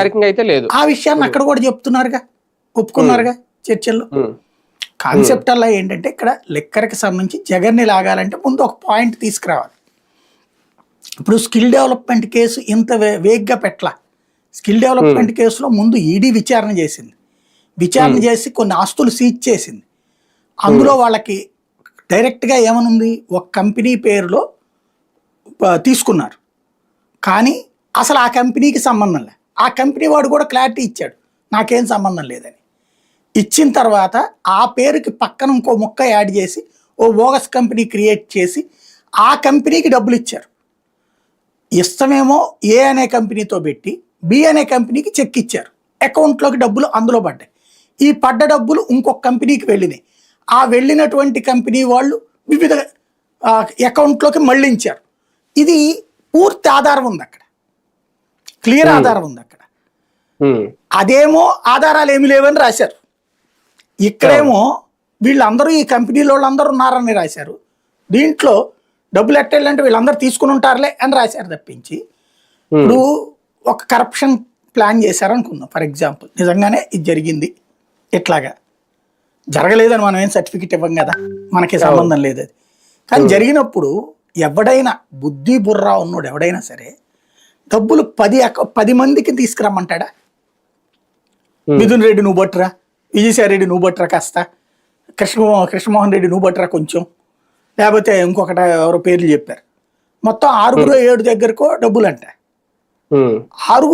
అయితే లేదు. ఆ విషయాన్ని అక్కడ కూడా చెప్తున్నారుగా, ఒప్పుకున్నారుగా చర్చల్లో. కాన్సెప్ట్ అలా ఏంటంటే ఇక్కడ లిక్కర్కి సంబంధించి జగన్ని లాగాలంటే ముందు ఒక పాయింట్ తీసుకురావాలి. ఇప్పుడు స్కిల్ డెవలప్మెంట్ కేసు ఇంత వేగ్గా పెట్టలా. స్కిల్ డెవలప్మెంట్ కేసులో ముందు ఈడీ విచారణ చేసింది. విచారణ చేసి కొన్ని ఆస్తులు సీజ్ చేసింది. అందులో వాళ్ళకి డైరెక్ట్గా ఏమనుంది, ఒక కంపెనీ పేరులో తీసుకున్నారు, కానీ అసలు ఆ కంపెనీకి సంబంధం లేదు. ఆ కంపెనీ వాడు కూడా క్లారిటీ ఇచ్చాడు, నాకేం సంబంధం లేదని. ఇచ్చిన తర్వాత ఆ పేరుకి పక్కన ఇంకో ముక్క యాడ్ చేసి ఓ బోగస్ కంపెనీ క్రియేట్ చేసి ఆ కంపెనీకి డబ్బులు ఇచ్చారు. ఇష్టమేమో ఏ అనే కంపెనీతో పెట్టి బి అనే కంపెనీకి చెక్ ఇచ్చారు. అకౌంట్లోకి డబ్బులు అందులో పడ్డాయి. ఈ పడ్డ డబ్బులు ఇంకొక కంపెనీకి వెళ్ళినాయి. ఆ వెళ్ళినటువంటి కంపెనీ వాళ్ళు వివిధ అకౌంట్లోకి మళ్ళించారు. ఇది పూర్తి ఆధారం ఉంది అక్కడ, క్లియర్ ఆధారం ఉంది అక్కడ. అదేమో ఆధారాలు ఏమి లేవని రాశారు. ఇక్కడేమో వీళ్ళందరూ ఈ కంపెనీలో వాళ్ళందరూ ఉన్నారని రాశారు. దీంట్లో డబ్బులు ఎట్టేళ్ళంటే వీళ్ళందరూ తీసుకుని ఉంటారులే అని రాశారు తప్పించి, ఇప్పుడు ఒక కరప్షన్ ప్లాన్ చేశారు అనుకుందాం ఫర్ ఎగ్జాంపుల్, నిజంగానే ఇది జరిగింది, ఇట్లాగా జరగలేదని మనం ఏం సర్టిఫికెట్ ఇవ్వం కదా, మనకి సంబంధం లేదు అది. కానీ జరిగినప్పుడు ఎవడైనా బుద్ధి బుర్రా ఉన్నాడు ఎవడైనా సరే డబ్బులు 10 మందికి తీసుకురమ్మంటాడా? మిథున్ రెడ్డి నువ్వు బట్టురా, విజయసాయి రెడ్డి నువ్వు బట్టురా, కాస్త కృష్ణమోహన్ రెడ్డి నువ్వు బట్టురా కొంచెం, లేకపోతే ఇంకొకటి ఎవరో పేర్లు చెప్పారు, మొత్తం 6 7 దగ్గరకో డబ్బులు అంట. 6